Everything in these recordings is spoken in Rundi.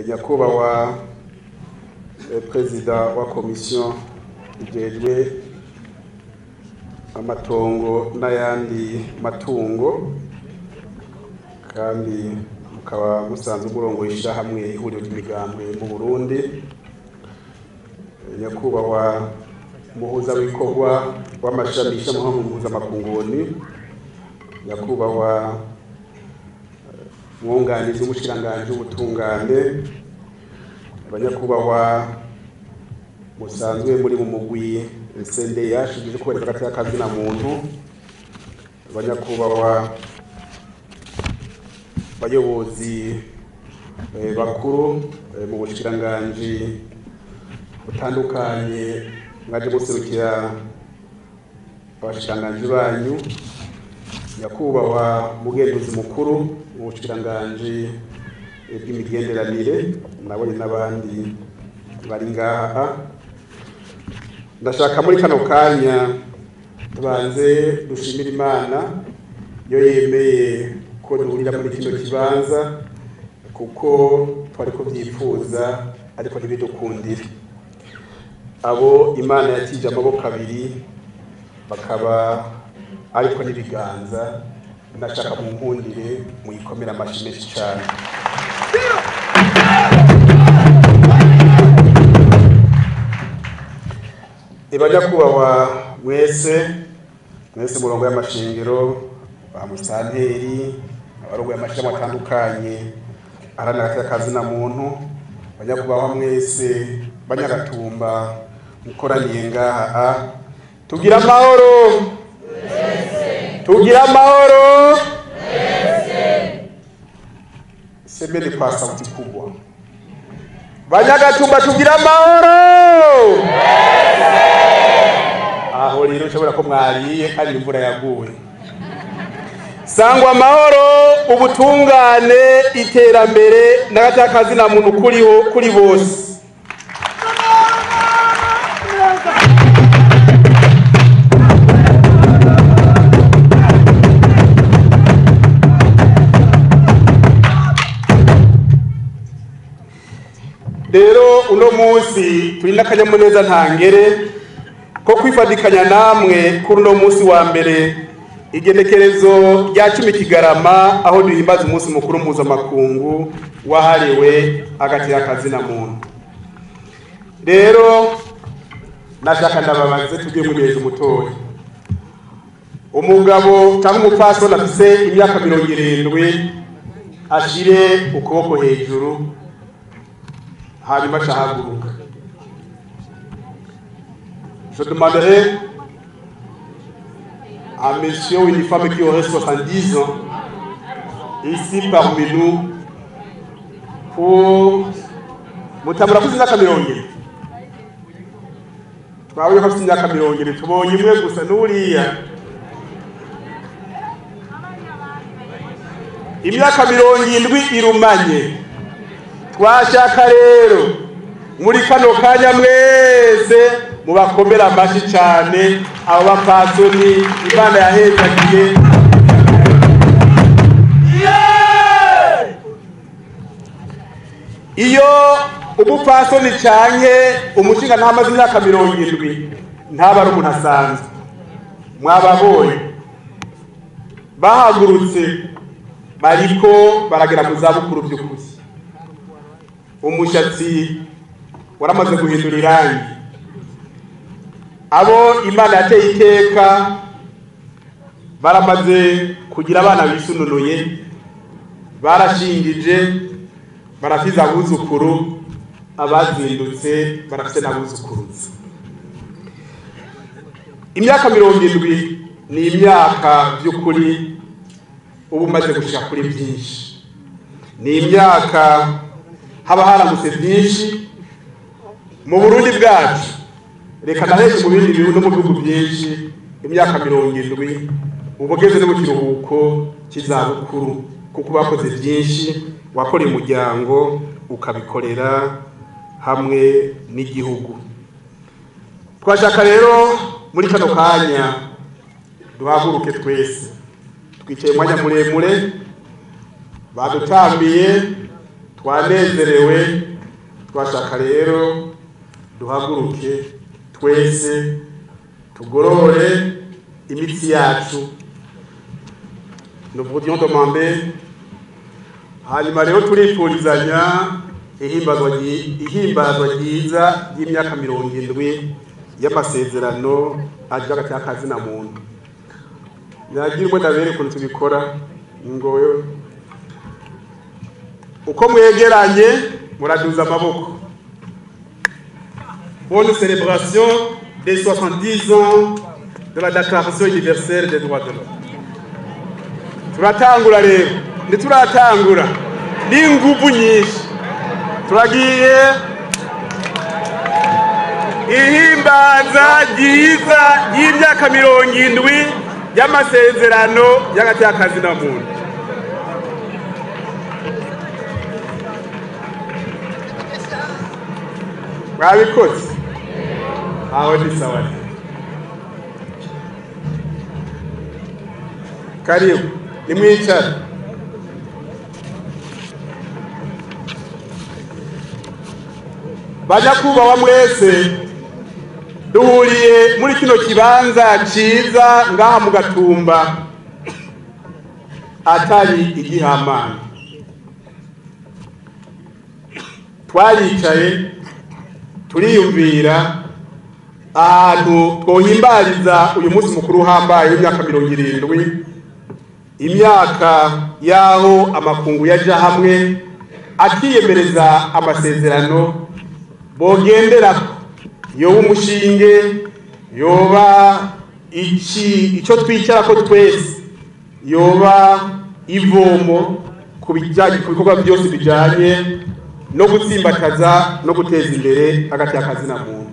nyakubahwa perezida wa komisiyo ijejwe amatongo n'ayandi matungo kandi mukaba musanzwe umurongo ishirahamwe ihuriro ry'imigambwe mu Burundi, nyakubahwa muhuza w'ikorwa w'amashami y'ishyirahamwe mpuzamakungu, nyakubahwa mwunganizi w'umushikiranganji w'ubutungane, abanyakubahwa musanzwe muri mu mugwi CNDH uje kubereka hagati y'akazi na muntu, abanyakubahwa bayobozi bakuru mu bushikiranganji butandukanye mwaje guserukira abashikiranganji banyu, nyakubahwa mugenduzi mukuru mu bushikiranganji bw'imigenderanire, murabonye n'abandi bari ngaha. Ndashaka muri kano kanya tubanze dushimira Imana yo yemeye ko duhurira muri kino kibanza, kuko twari kubyifuza ariko ntibidukundire. Abo Imana yatije amaboko abiri bakaba ariko n'ibiganza, ndashaka munkundire muyikomera amashyi menshi cyane. Banyakubahwa mwese murongo y'amashingiro, ba musanteri, abarongo y'amashami atandukanye aharanira akazi na muntu, banyakubahwa mwese banyagatumba mukoraniye ngaha, tugira amahoro, tugira amahoro. Semeni kwa sauti kubwa, banyagatumba tugira amahoro. Aho rero nshobora ko mwariye kandi imvura yaguye. Sangwa amahoro, ubutungane, iterambere n'agatakazi na muntu kuri bose. Rero uno munsi turi n'akanyamuneza ntangere ko kwifadikanya namwe kuri uno munsi wa mbere igenekerezo rya 10 Kigarama, aho duhimbaza umunsi mukuru mpuzamakungu wahariwe hagati y'akazi na muntu. Rero nashaka ndababaze tugiye muri ejo mutoya, umugabo cyangwa umupfasoni afise imyaka 70 ashire ukuboko hejuru hanyuma ahaguruka. Je demanderai à monsieur ou une femme qui aurait 70 ans ici parmi nous pour mutabura kuzi imyaka 70. Twabuye ko imyaka 70 tubonye imwe gusa n'uriya. Imyaka 70 irumanye. Twashaka rero muri kano kanya mwese mubakomera amashi cyane abo bapasoni Imana yahezagiye. Iyo umupasoni cyane umushinga ntamaze imyaka 70 ntaba ari umuntu asanzwe. Mwababonye bahagurutse bariko baragera mu zabukuru by'ukuri, umushatsi waramaze guhindura irangi. Abo Imana yateye iteka baramaze kugira abana bisununuye, barashingije, barafiza abuzukuru, abazindutse barafite n'abuzukuruza. Imyaka 70 ni imyaka by'ukuri ubu maze gushika kuri byinshi, ni imyaka haba haramutse byinshi mu Burundi bwacu. Reka naheje mu bindi bihugu no mu bihugu byinshi imyaka 70 ubugeze no mu kiruhuko kizabukuru, kuko bakoze byinshi, wakoreye umuryango ukabikorera hamwe n'igihugu. Twashaka rero muri kano kanya duhaguruke twese, twicaye mwanya muremure badutambiye twanezerewe twashaka rero duhaguruke twese tugorore imitsi yacu. Nous voulions demander hanyuma rero turifurizanya ihimbazwa ryiza y'imyaka 70 y'amasezerano aje hagati y'akazi na muntu. Nagirwe ndabere ukuntu tubikora ngo uko mwegeranye muraduza amaboko. Bonne célébration des 70 ans de la Déclaration universelle des droits de l'homme. Turatangura rero, ntituratangura n'inguvu nyinshi. Turagiye ihimbaza ryiza y'imyaka 70 y'amasezerano y'agati y'akazi na muntu. Mwabikoze aho ni sawa. Karibu nimwicara. Banyakubahwa mwese duhuriye muri kino kibanza ciza ngaha mu Gatumba atari igihamana. Twaricaye turiyumvira ahantu twohimbariza uyu munsi mukuru uhambaye w'imyaka 70, imyaka yaho amakungu yaja hamwe akiyemereza amasezerano bogendera yoba umushinge yoba icyo twicara ko twese yoba ivomo ku bijyanye ku bikorwa byose bijyanye no gutsimbataza no guteza imbere hagati y'akazi na muntu.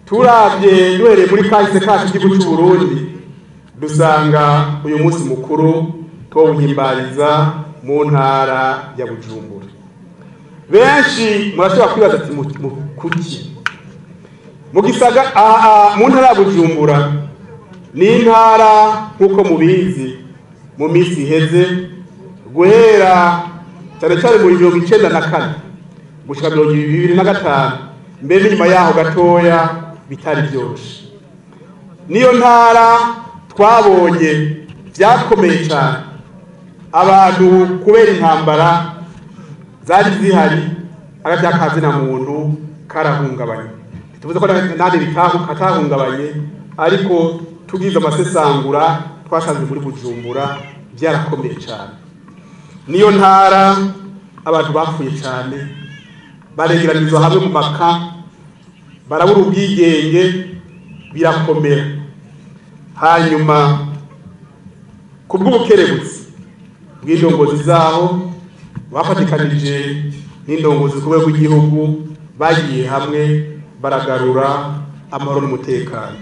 Turavye duhereye muri kahise kacu igihugu cy'u Burundi dusanga uyu munsi mukuru twawuhimbariza mu ntara ya Bujumbura. Benshi murashobora kwibaza ati kuki mu gisaga mu ntara ya Bujumbura ni intara nkuko mubizi mu minsi iheze guhera cyane cyane mu 1994 gushika 2025 mbere nyuma yaho gatoya bitari byose. Niyo ntara twabonye byakomeye cyane abantu kubera intambara zari zihari hagati y'akazi na muntu karahungabanye. Tuvuze ko nandi katahungabanye ariko tugize amasesangura twasanze muri Bujumbura byarakomeye cyane. Niyo ntara abantu bapfuye cyane baregeranizwa hamwe mu maka barabura ubwigenge birakomera. Hanyuma kubw'ubukerebutsi bw'indongozi zaho bafatikanije n'indongozi ku rwego rw'igihugu bagiye hamwe baragarura amahoro n'umutekano.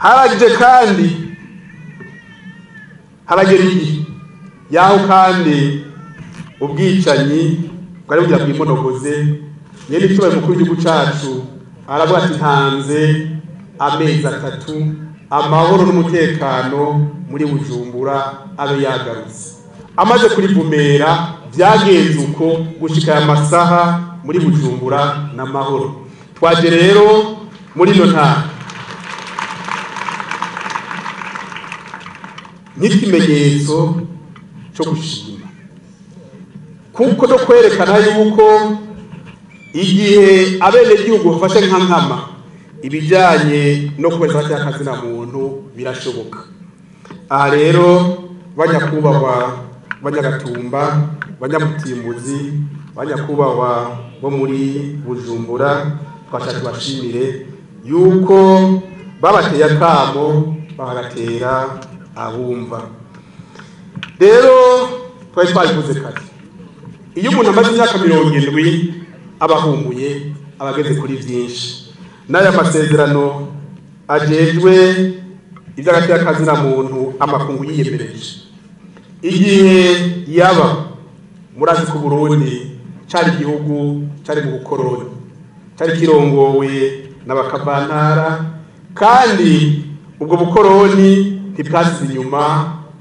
Haragije kandi haragera igihe yaho kandi ubwicanyi bwari bugira bw'imonogoze. Nyene icyubahiro mukuru w'igihugu cacu aravuga ati ntanze amezi 3 amahoro n'umutekano muri Bujumbura abe yagarutse. Amaze kurivumera byagenze uko gushika amasaha muri Bujumbura n'amahoro. Twaje rero muri no ntara n'ikimenyetso cyo gushima kuko no kwerekana yuko igihe abene gihugu bafashe nk'ankama ibijanye no kubeza cy'akazi na muntu birashoboka. Aha rero banyakubahwa Banyagatumba Banyamutimbuzi banyakubahwa bo muri Bujumbura twashaka bashimire yuko babateye akamo bagatera abumva. Rero twayivuze kati iyo umuntu amaze imyaka 70 abahumuye abageze kuri byinshi. N'aya masezerano ajejwe iby'agati y'akazi na muntu amakungu yiyemereje igihe yaba murazi ku Burundi cyari igihugu cyari mu bukoroni cyari kirongowe n'abakavantara kandi ubwo bukoroni ntibwasize inyuma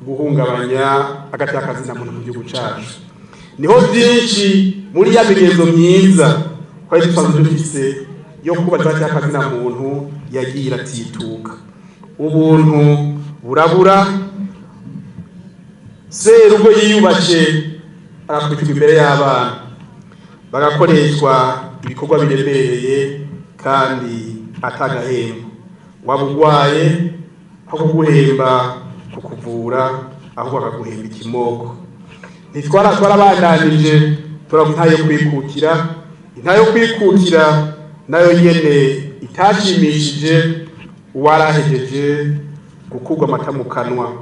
guhungabanya agatakazi na muntu mu gihugu cyacu. Niho byinshi muri ya migenzo myiza twari dusanzwe dufise yo kubaza agatakazi na muntu yagiye iratituka. Ubuntu burabura, serugo yiyubashe arakurikirwa imbere y'abana, bagakoreshwa ibikorwa biremereye kandi atagahembo. Waba urwaye aho kuguhemba kukuvura, ahubwo akaguhemba ikimoko. Twarabandanije turavuga intayo kwikukira nayo nyene itashimishije uwarahejeje gukurwa amata mu kanwa,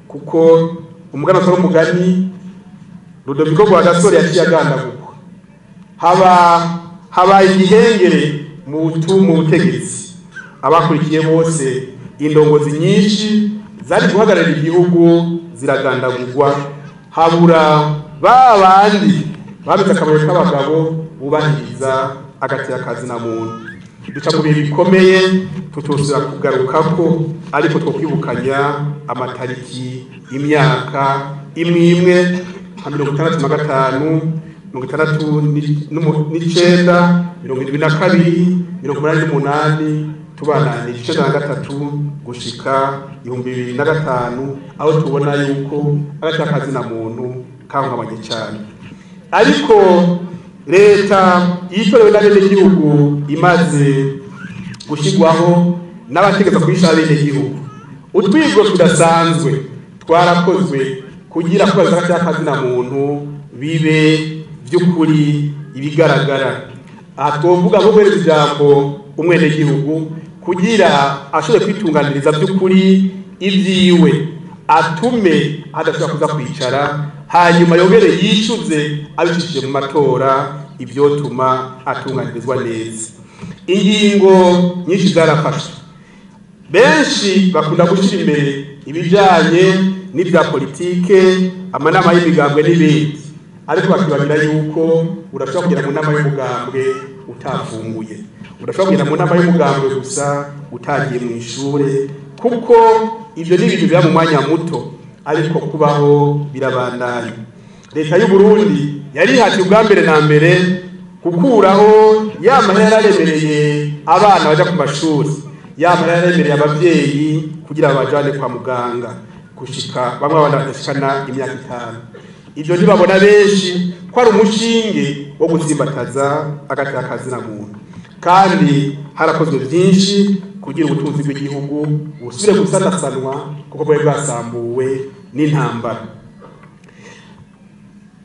kuko umugani atari umugani Rudoviko Rwagasore yaciye agandagurwa. Haba igihengere mu butegetsi, abakurikiye bose indongozi nyinshi zari guhagararira igihugu ziragandagurwa, habura babandi babize akamaro k'abagabo bubahiriza agatakazi na muntu. Duca mu bihe bikomeye tutosira kugarukako, ariko twokwibukanya amatariki y'imyaka imwe nka 65, 69, 72, 88 tubana ni 93 gushika 2005, aho tubona yuko agatakazi na muntu kahungabanye cyane. Ariko leta yitorewe n'abene gihugu imaze gushigwaho n'abategeka kwisha abene gihugu, utwigo tudasanzwe twarakozwe kugira ko agatakazi na muntu bibe by'ukuri ibigaragara. Aha twovuga ngo guhereza ijambo umwene gihugu kugira ashobore kwitunganiriza by'ukuri ibyiwe, atume adashobora kuza kwicara hanyuma yongere yishuze abicishije mu matora ibyotuma atunganirizwa neza. Ingingo nyinshi zarafashwe, benshi bakunda gushyira imbere ibijyanye n'ibya politike, amanama y'imigambwe n'ibindi, ariko bakibagira yuko urashobora kugera mu nama y'umugambwe utafunguye, urashobora kugera mu nama y'umugambwe gusa utagiye mu ishure, kuko ibyo ni ibintu biba mu mwanya muto, ariko kubaho birabandanya. Leta y'u Burundi yari ihatiye ubwa mbere na mbere gukuraho ya mahera yaremereye abana baja ku mashuri, ya mahera yaremereye abavyeyi kugira babajane kwa muganga gushika bamwe abana badashikana imyaka 5. Ibyo ntibabona benshi ko ari umushinge wo gutsimbataza agatakazi na muntu, kandi harakozwe byinshi kugira ubutunzi bw'igihugu busubire gusanasanwa, kuko bwari bwasambuwe n'intambara.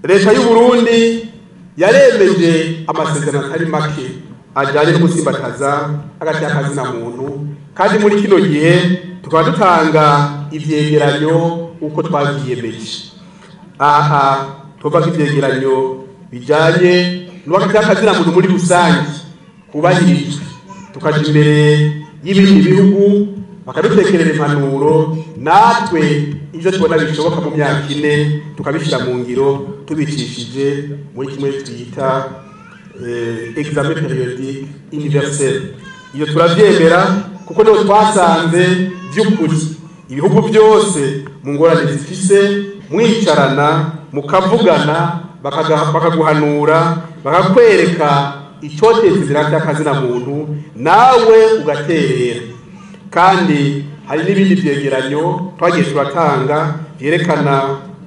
Leta y'u Burundi yaremeje amasezerano atari make ajyanye no gutsimbataza agatakazi na muntu, kandi muri kino gihe tukaba dutanga ivyegeranyo uko twavyiyemeje. Aha tuvuga ivyegeranyo bijanye n'agatakazi na muntu muri rusange kubahirijwe, tukaja imbere y'ibindi bihugu bakadutekerera impanuro, natwe ivyo tubona bishoboka mu myaka 4 tukabishira mu ngiro tubicishije muri kimwe twita examen périodique universel. Iyo turavyemera kuko niho twasanze by'ukuri ibihugu byose mu ngorane zifise mwicarana mukavugana bakaguhanura bakakwereka icoteza inzira y'akazi na muntu, nawe ugaterera. Kandi hari n'ibindi vyegeranyo twagiye turatanga byerekana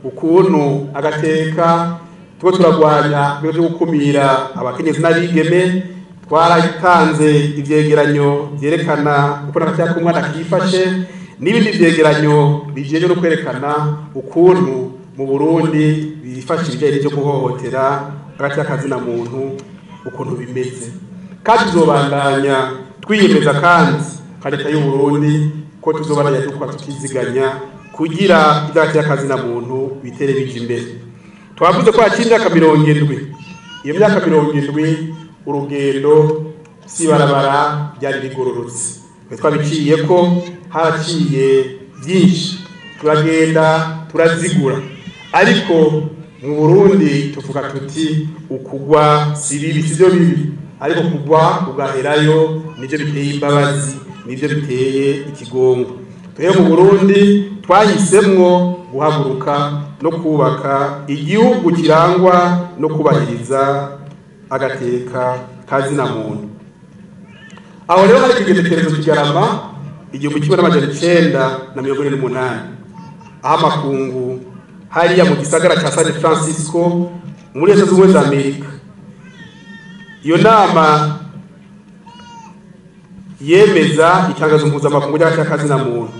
ukuntu agateka tuko turagwanya byo gukumira abakenyezi n'abigeme. Twaratanze ivyegeranyo byerekana uko agateka umwana kifashe, n'ibindi vyegeranyo bijeje no kwerekana ukuntu mu Burundi bifasha ibijanye byo guhohotera agateka na muntu ukuntu bimeze. Kandi tuzobandanya twiyemeza kandi leta y'u Burundi ko tuzobandanya dukora tukiziganya kugira agateka na muntu bitere bije imbere. Twavuze ko yakinda ka 70, iyo myaka 70 urugendo sibarabara byari bigororotse, twabiciye ko haraciye byinshi, turagenda turazigura. Ariko mu Burundi tuvuga tuti ukugwa si bibi, sivyo bibi, ariko kugwa ugaherayo nivyo biteye imbabazi, nivyo biteye ikigongo. twebwe mu Burundi twahisemwo guhaguruka no kubaka igihugu kirangwa no kubahiriza agateka kazina muntu. Aho rero hari ikigenekerezo Kigarama 1998 aho amakungu hariya mu gisagara ca San Francisco muri Leta Zunze Ubumwe za Amerika. Iyo nama yemeza itangazo mpuzamakungu ry'agateka kazina muntu.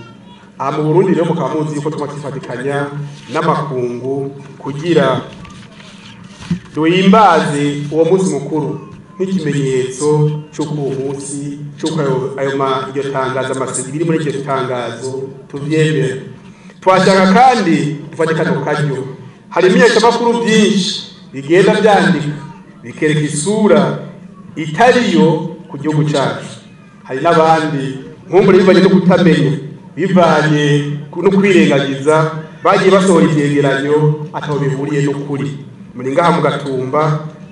Aha mu Burundi rero mukaba muzi yuko twatifatikanya n'amakungu kugira duhimbaze uwo munsi mukuru nk'ikimenyetso cy'uko uwo munsi cy'uko iryo tangazo amasezerano biri muri iryo tangazo tuvyemera. Twashaka kandi dufatikana ku karyo hari imenyeshamakuru byinshi bigenda byandika bikereka isura itariyo ku gihugu cyacu. Hari n'abandi nkumbure bivanye no kutamenya bivanye no kwirengagiza bagiye basohora ivyegeranyo ataho bihuriye n'ukuri. Muri ngaha mu Gatumba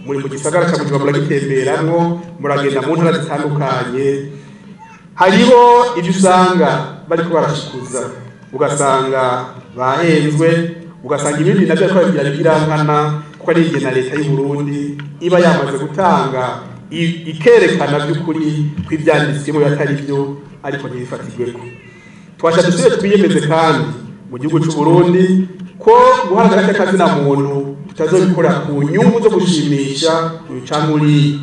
muri mu gisagara cya Bujumbura muragitemberamwo muragenda mu ntara zitandukanye hariho ibyo usanga bariko barashikuza ugasanga bahenzwe ugasanga ibindi nabyo ko birankana kuko ari igena leta y'u Burundi iba yamaze gutanga ikerekana by'ukuri kw'ibyanditsemo yatari byo ariko ntibifatirweko. Twashatse dusubire twiyemeze kandi mu gihugu cy'u Burundi ko guharanira agateka kazina muntu tutazobikora ku nyungu zo gushimisha ibicamuri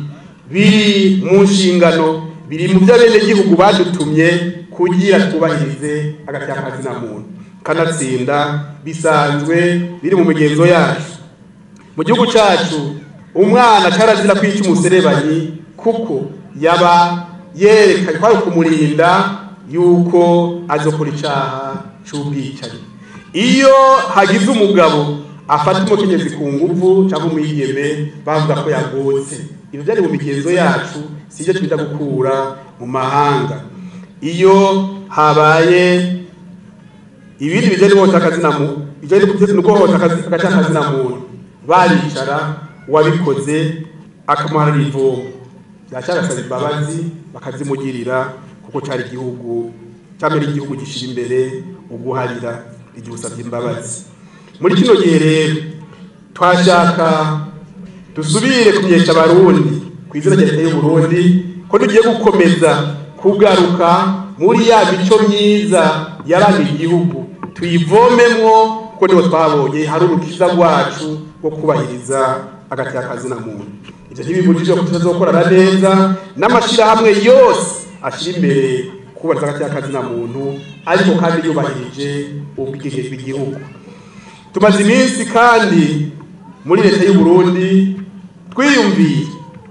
biri mu nshingano biri mu by'abene gihugu badutumye kugira twubahirize agateka kazina muntu kanatsinda bisanzwe biri mu migenzo yacu. Mu gihugu cyacu umwana carazira kwica umuserebanyi kuko yaba yerekanye kwa kumurinda yuko azokora icaha c'ubwicanyi. Iyo hagize umugabo afata umukenyezi ku nguvu cyangwa umwigeme bavuga ko yagotse, ibyo byari mu migenzo yacu sije twita gukura mu mahanga. Iyo habaye ibindi bijanye n'ubutakazi bijanye n'ubutakazi na muntu baricara wabikoze akamuharira ivomo yacarasaba imbabazi bakazimugirira kuko cyari igihugu cyamera igihugu gishira imbere uguharira igihe usabye imbabazi. Muri kino gihe rero twashaka dusubire kumenyesha abarundi ku izina rya leta y'u Burundi ko tugiye gukomeza kugaruka muri ya mico myiza yaranga igihugu tuyivomemwo kuko niho twabonye hari urukiza rwacu rwo kubahiriza agateka kazina muntu. Ibyo ntibibujije ko tuzazokorana neza n'amashirahamwe yose ashira imbere kubahiriza agateka kazina muntu ariko kandi yubahirije ubwigenge bw'igihugu. Tumaze iminsi kandi muri leta y'u Burundi twiyumviye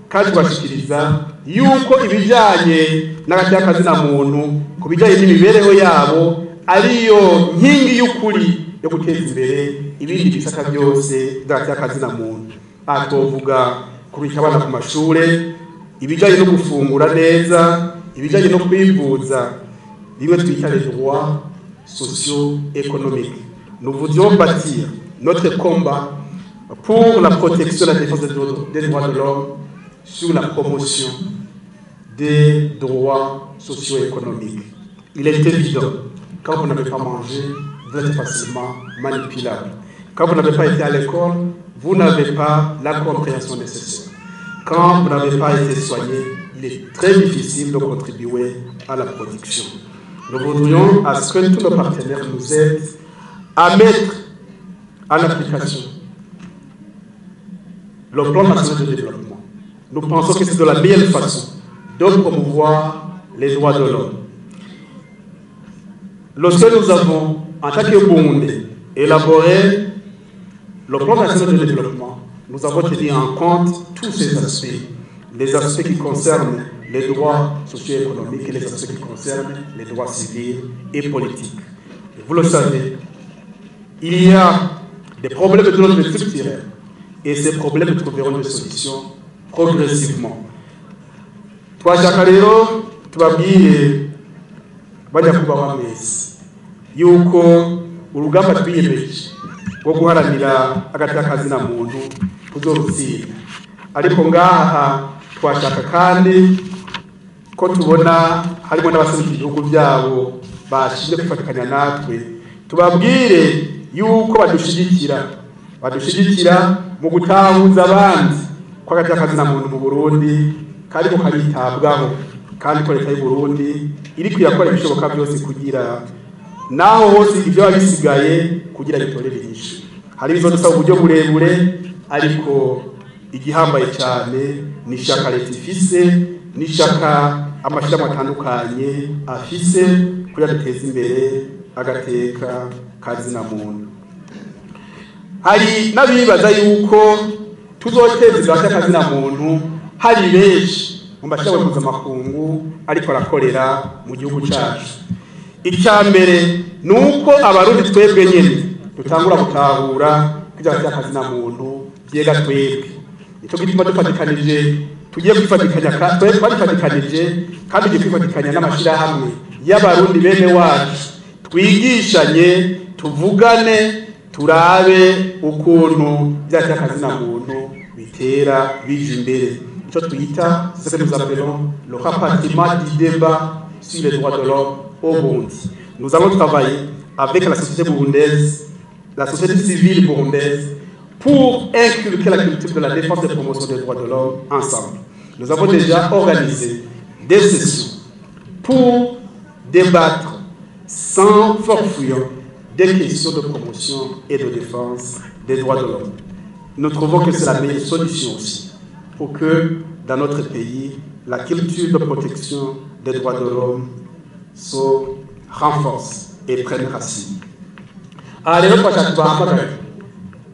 kandi twashikiriza yuko ibijanye n'agateka kazina muntu ku bijanye n'imibereho yabo ariyo nkingi y'ukuri yo guteza imbere ibindi bisaka byose by'agateka kazina muntu. Aha twovuga kubika abana ku mashure, ibijanye no gufungura neza, ibijanye no kwivuza, bimwe twita les droits socio-économiques. Nous voudrions bâtir notre combat pour la protection et la défense des droits de l'homme sur la promotion des droits socio-économiques. Il est évident, quand vous n'avez pas mangé, vous êtes facilement manipulable. Quand vous n'avez pas été à l'école, vous n'avez pas la compréhension nécessaire. Quand vous n'avez pas été soigné, il est très difficile de contribuer à la production. Nous voudrions à ce que tous nos partenaires nous aident à mettre en application le plan national de développement. Nous pensons que c'est de la meilleure façon de promouvoir les droits de l'homme. Lorsque nous avons, en tant que Burundais, élaboré le plan national de développement, nous avons tenu en compte tous ces aspects, les aspects qui concernent les droits socio-économiques et les aspects qui concernent les droits civils et politiques. Et vous le savez, il y a des problèmes de l'ordre structurel et ces problèmes trouveront des solutions progressivement. Twashaka rero tubabwire bajya kubaho amezi yuko urugamba twiyemeje rwo guharanira agateka kazina muntu tuzorutsinda. Ariko ngaha twashaka kandi ko tubona harimo n'abasubira ibihugu byabo bashije kwifatikanya natwe tubabwire yuko badushigikira mu gutahuza abandi ko agati y'akazina muntu mu Burundi kariko karitabwaho kandi ko leta y'u Burundi iri kuyakora ibishoboka byose kugira naho hose ibyo babisigaye kugira bitorere inyishu. Hari bizodusaba uburyo burebure ariko igihambaye cyane ni ishaka leta ifise n'ishaka amashirahamwe atandukanye afise kugira duteze imbere agateka kazina muntu. Hari n'abibaza yuko tuzoteza akazina muntu hari benshi mu mashirahamwe mpuzamakungu ariko arakorera mu gihugu cyacu. Icya mbere ni uko abarundi twebwe nyine dutangura gutahura kugira akazina muntu byega twebwe. Nicyo gituma dufatikanije tugiye kwifatikanya twarifatikanyije kandi tugiye kwifatikanya n'amashirahamwe y'abarundi bene wacu twigishanye tuvugane turabe ukuntu byatya akazina muntu bitera bije imbere. Icyo twita c'est ce que nous appelons le rapatriement du débat sur les droits de l'homme au Burundi. Nous allons travailler avec la société burundaise, la société civile burundaise pour inculquer la culture de la défense et de la promotion des droits de l'homme ensemble. Nous avons déjà organisé des sessions pour débattre sans forfouillant des questions de promotion et de défense des droits de l'homme. Nous trouvons que c'est la meilleure solution aussi pour que dans notre pays, la culture de protection des droits de l'homme se renforce et prenne racine. Alors,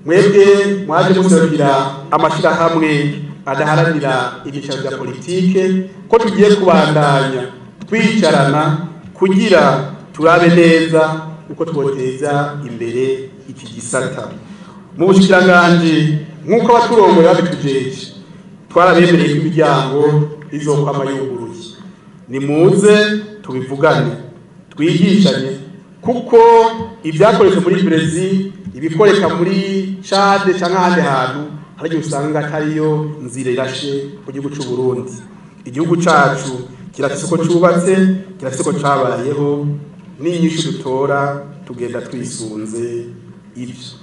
mwebwe mwaje musabira amashirahamwe adaharanira igiciro cya politike ko tugiye kubandanya twicarana kugira turabe neza uko twoteza imbere iki gisata. Mu bushikiranganje nk'uko abaturongoye babitujeje twarabemereye imiryango izokwama yuguruye. Nimuze tubivugane twigishanye kuko ibyakoreshwe muri Brazil ibikoreka muri Chad cyangwa ahandi hantu hari usanga atariyo nzira irashe ku gihugu cy'u Burundi. Igihugu cyacu kirafise uko cyubatse, kirafise uko cyabayeho n'inyishu dutora tugenda twisunze ibyo.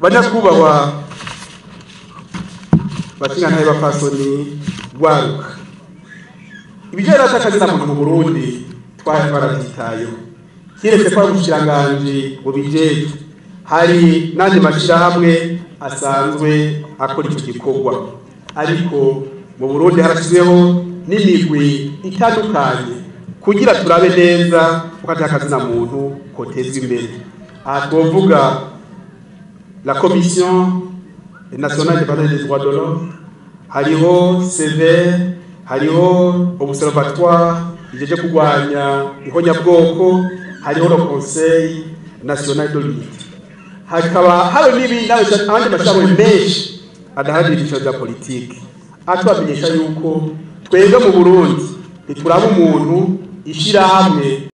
Banyakubahwa bakingana y'abapasoni rwaruka ibijyana n'akazina muntu mu Burundi twarabyitayeho kiretse kwa mushiranganje ngo bijeje hari nandi mashirahamwe asanzwe akora icyo gikorwa ariko mu Burundi harashizeho n'imigwi itandukanye kugira turabe neza ukata akazina muntu kotezwe imbere. Aha twovuga la commission nationale de bataille des droits de l'homme, hariho sévère, hariho observatoire ijeje kugwanya ihonyabwoko, hariho le conseil national de lutte. Hakaba hari n'ibindi abandi mashyirahamwe menshi adaharanira ibyiciro bya politiki. Atubamenyesha yuko twebwe mu Burundi ntituraba umuntu ishyirahamwe